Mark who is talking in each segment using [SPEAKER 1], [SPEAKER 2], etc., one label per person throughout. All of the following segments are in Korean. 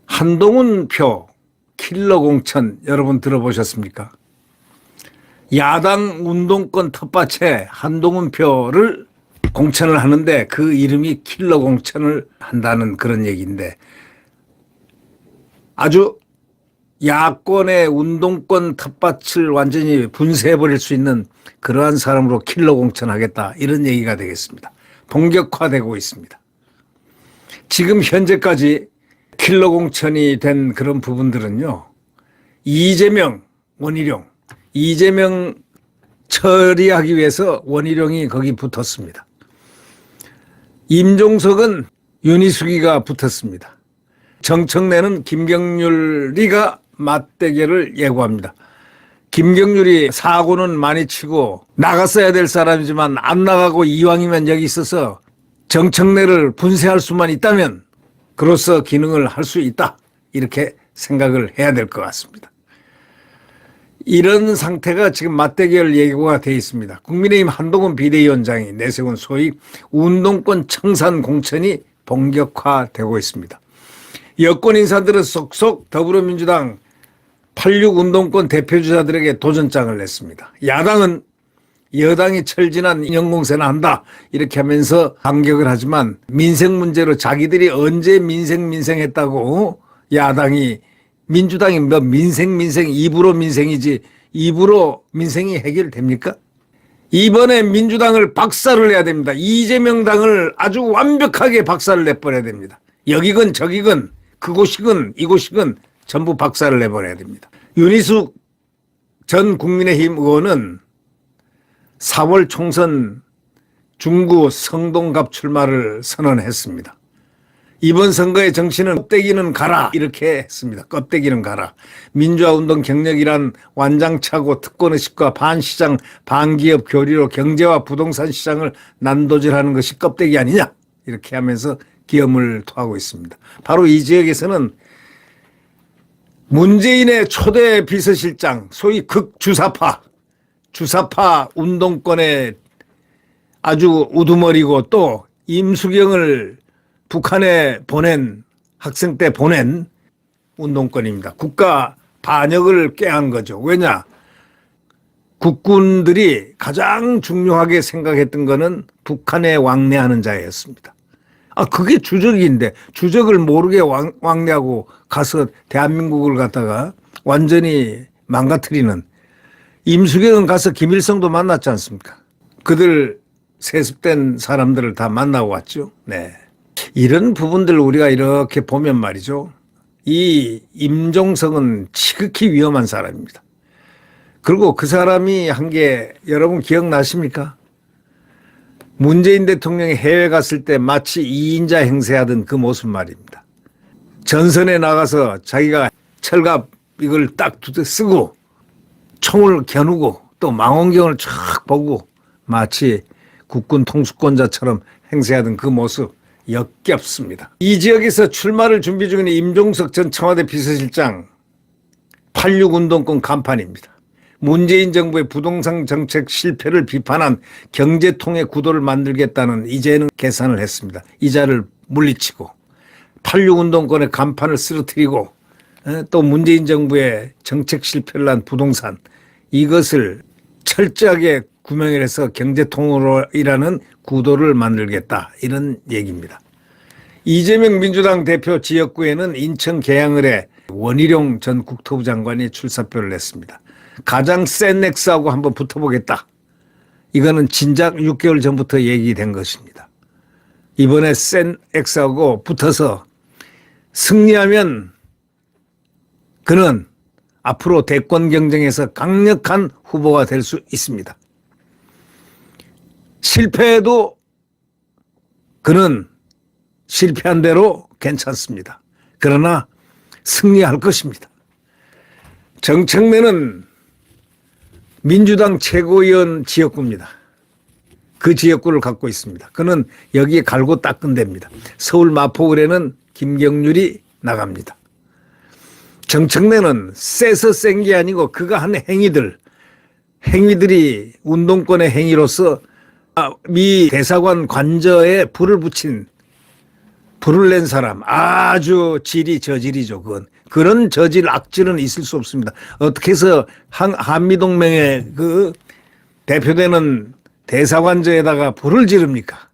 [SPEAKER 1] 한동훈 표 킬러 공천 여러분 들어보셨습니까? 야당 운동권 텃밭에 한동훈 표를 공천을 하는데 그 이름이 킬러 공천을 한다는 그런 얘기인데, 아주 야권의 운동권 텃밭을 완전히 분쇄해버릴 수 있는 그러한 사람으로 킬러 공천하겠다, 이런 얘기가 되겠습니다. 본격화되고 있습니다. 지금 현재까지 킬러 공천이 된 그런 부분들은요, 이재명, 원희룡, 이재명 처리하기 위해서 원희룡이 거기 붙었습니다. 임종석은 윤희숙이가 붙었습니다. 정청래는 김경률이가 맞대결을 예고합니다. 김경률이 사고는 많이 치고 나갔어야 될 사람이지만 안 나가고 이왕이면 여기 있어서 정청래를 분쇄할 수만 있다면 그로서 기능을 할 수 있다, 이렇게 생각을 해야 될 것 같습니다. 이런 상태가 지금 맞대결 예고가 되어 있습니다. 국민의힘 한동훈 비대위원장이 내세운 소위 운동권 청산 공천이 본격화되고 있습니다. 여권 인사들은 속속 더불어민주당 86 운동권 대표주자들에게 도전장을 냈습니다. 야당은 여당이 철진한 인형공세나 한다, 이렇게 하면서 반격을 하지만 민생 문제로 자기들이 언제 민생했다고 야당이, 민주당이 뭐 민생 입으로 민생이지 입으로 민생이 해결됩니까? 이번에 민주당을 박살을 내야 됩니다. 이재명 당을 아주 완벽하게 박살을 내버려야 됩니다. 여기건 저기건 그곳이건 이곳이건 전부 박살을 내버려야 됩니다. 윤희숙 전 국민의힘 의원은 4월 총선 중구 성동갑 출마를 선언했습니다. 이번 선거의 정치는 껍데기는 가라, 이렇게 했습니다. 껍데기는 가라. 민주화운동 경력이란 완장차고 특권의식과 반시장 반기업 교리로 경제와 부동산 시장을 난도질하는 것이 껍데기 아니냐, 이렇게 하면서 기염을 토하고 있습니다. 바로 이 지역에서는 문재인의 초대 비서실장, 소위 극주사파, 주사파 운동권의 아주 우두머리고, 또 임수경을 북한에 보낸, 학생 때 보낸 운동권입니다. 국가 반역을 꾀한 거죠. 왜냐? 국군들이 가장 중요하게 생각했던 거는 북한에 왕래하는 자였습니다. 그게 주적인데 주적을 모르게 왕래하고 가서 대한민국을 갖다가 완전히 망가뜨리는, 임수경은 가서 김일성도 만났지 않습니까? 그들 세습된 사람들을 다 만나고 왔죠. 네. 이런 부분들을 우리가 이렇게 보면 말이죠, 이 임종석은 지극히 위험한 사람입니다. 그리고 그 사람이 한 게 여러분 기억나십니까? 문재인 대통령이 해외 갔을 때 마치 2인자 행세하던 그 모습 말입니다. 전선에 나가서 자기가 철갑 이걸 딱 쓰고 총을 겨누고 또 망원경을 쫙 보고 마치 국군 통수권자처럼 행세하던 그 모습 역겹습니다. 이 지역에서 출마를 준비 중인 임종석 전 청와대 비서실장 86 운동권 간판입니다. 문재인 정부의 부동산 정책 실패를 비판한 경제통의 구도를 만들겠다는 이제는 계산을 했습니다. 이자를 물리치고 86 운동권의 간판을 쓰러뜨리고 또 문재인 정부의 정책 실패를 한 부동산, 이것을 철저하게 구명을 해서 경제통으로 일하는 구도를 만들겠다, 이런 얘기입니다. 이재명 민주당 대표 지역구에는 인천 계양을에 원희룡 전 국토부 장관이 출사표를 냈습니다. 가장 센 X하고 한번 붙어보겠다. 이거는 진작 6개월 전부터 얘기된 것입니다. 이번에 센 X하고 붙어서 승리하면 그는 앞으로 대권 경쟁에서 강력한 후보가 될 수 있습니다. 실패해도 그는 실패한 대로 괜찮습니다. 그러나 승리할 것입니다. 정청래는 민주당 최고위원 지역구입니다. 그 지역구를 갖고 있습니다. 그는 여기에 갈고 닦은 데입니다. 서울 마포구에는 김경률이 나갑니다. 정청래는 세서 센 게 아니고 그가 한 행위들, 행위들이 운동권의 행위로서 미 대사관 관저에 불을 붙인, 불을 낸 사람 아주 질이 저질이죠. 그런 저질 악질은 있을 수 없습니다. 어떻게 해서 한미동맹의 그 대표되는 대사관저에다가 불을 지릅니까?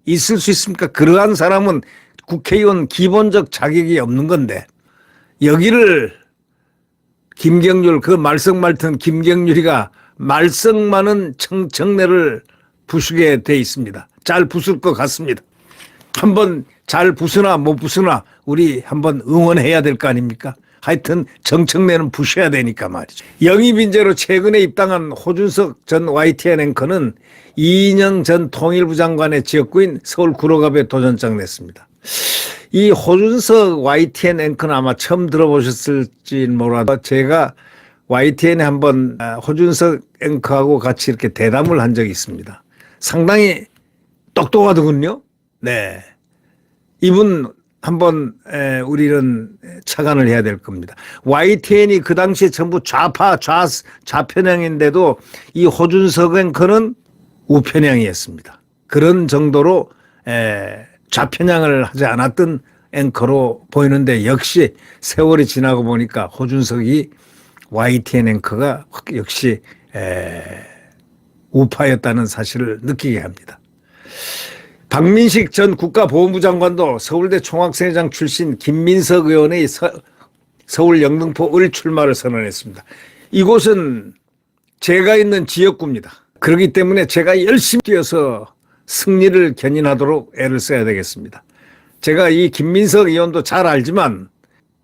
[SPEAKER 1] 있을 수 있습니까? 그러한 사람은 국회의원 기본적 자격이 없는 건데 여기를 김경률, 그 말썽말튼 김경률이가 말썽 많은 청청내를 부수게 돼 있습니다. 잘 부술 것 같습니다. 한번 잘 부수나 못 부수나 우리 한번 응원해야 될 거 아닙니까? 하여튼 정청래는 부셔야 되니까 말이죠. 영입인재로 최근에 입당한 호준석 전 YTN 앵커는 이인영 전 통일부 장관의 지역구인 서울 구로갑에 도전장 냈습니다. 이 호준석 YTN 앵커는 아마 처음 들어보셨을지 몰라도 제가 YTN에 한번 호준석 앵커하고 같이 이렇게 대담을 한 적이 있습니다. 상당히 똑똑하더군요. 네. 이분 한번 우리는 착안을 해야 될 겁니다. YTN이 그 당시에 전부 좌편향인데도 이 호준석 앵커는 우편향이었습니다. 그런 정도로 좌편향을 하지 않았던 앵커로 보이는데 역시 세월이 지나고 보니까 호준석이 YTN 앵커가 역시 우파였다는 사실을 느끼게 합니다. 박민식 전 국가보훈부 장관도 서울대 총학생회장 출신 김민석 의원의 서울 영등포 을 출마를 선언했습니다. 이곳은 제가 있는 지역구입니다. 그렇기 때문에 제가 열심히 뛰어서 승리를 견인하도록 애를 써야 되겠습니다. 제가 이 김민석 의원도 잘 알지만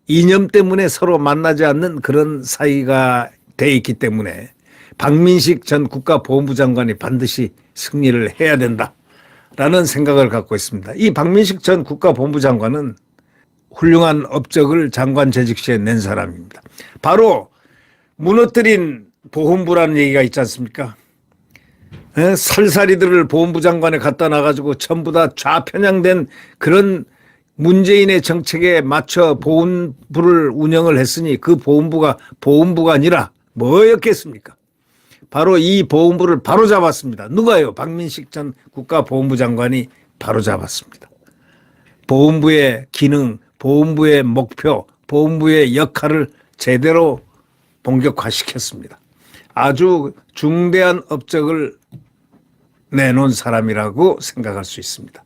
[SPEAKER 1] 이념 때문에 서로 만나지 않는 그런 사이가 돼 있기 때문에 박민식 전 국가보훈부 장관이 반드시 승리를 해야 된다라는 생각을 갖고 있습니다. 이 박민식 전 국가보훈부 장관은 훌륭한 업적을 장관 재직 시에 낸 사람입니다. 바로 무너뜨린 보훈부라는 얘기가 있지 않습니까? 살살이들을 보훈부 장관에 갖다 놔가지고 전부 다 좌편향된 그런 문재인의 정책에 맞춰 보훈부를 운영을 했으니 그 보훈부가 아니라 뭐였겠습니까? 바로 이 보훈부를 바로 잡았습니다. 누가요? 박민식 전 국가보훈부 장관이 바로 잡았습니다. 보훈부의 기능, 보훈부의 목표, 보훈부의 역할을 제대로 본격화시켰습니다. 아주 중대한 업적을 내놓은 사람이라고 생각할 수 있습니다.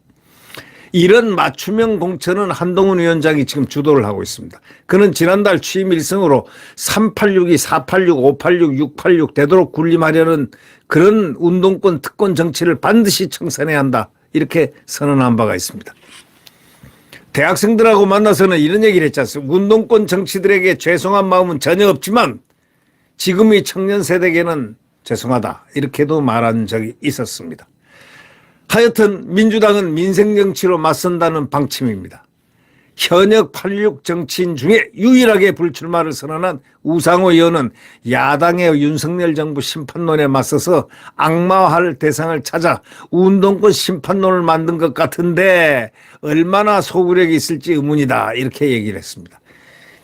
[SPEAKER 1] 이런 맞춤형 공천은 한동훈 위원장이 지금 주도를 하고 있습니다. 그는 지난달 취임 일성으로 386이 486, 586, 686 되도록 군림하려는 그런 운동권 특권 정치를 반드시 청산해야 한다. 이렇게 선언한 바가 있습니다. 대학생들하고 만나서는 이런 얘기를 했지 않습니까? 운동권 정치들에게 죄송한 마음은 전혀 없지만 지금의 청년 세대에게는 죄송하다. 이렇게도 말한 적이 있었습니다. 하여튼 민주당은 민생정치로 맞선다는 방침입니다. 현역 86 정치인 중에 유일하게 불출마를 선언한 우상호 의원은 야당의 윤석열 정부 심판론에 맞서서 악마화할 대상을 찾아 운동권 심판론을 만든 것 같은데 얼마나 소구력이 있을지 의문이다. 이렇게 얘기를 했습니다.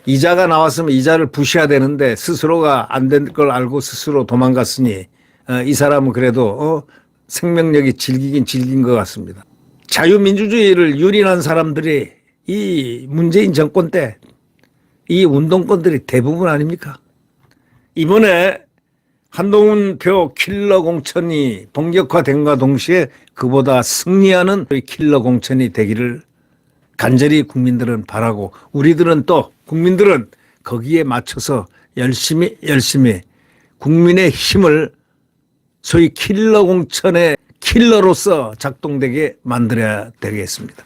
[SPEAKER 1] 이자가 나왔으면 이자를 부셔야 되는데 스스로가 안 된 걸 알고 스스로 도망갔으니 이 사람은 그래도 생명력이 질긴 것 같습니다. 자유민주주의를 유린한 사람들이 이 문재인 정권 때 이 운동권들이 대부분 아닙니까? 이번에 한동훈 표 킬러 공천이 본격화된과 동시에 그보다 승리하는 킬러 공천이 되기를 간절히 국민들은 바라고 우리들은 또 국민들은 거기에 맞춰서 열심히 국민의 힘을 소위 킬러 공천의 킬러로서 작동되게 만들어야 되겠습니다.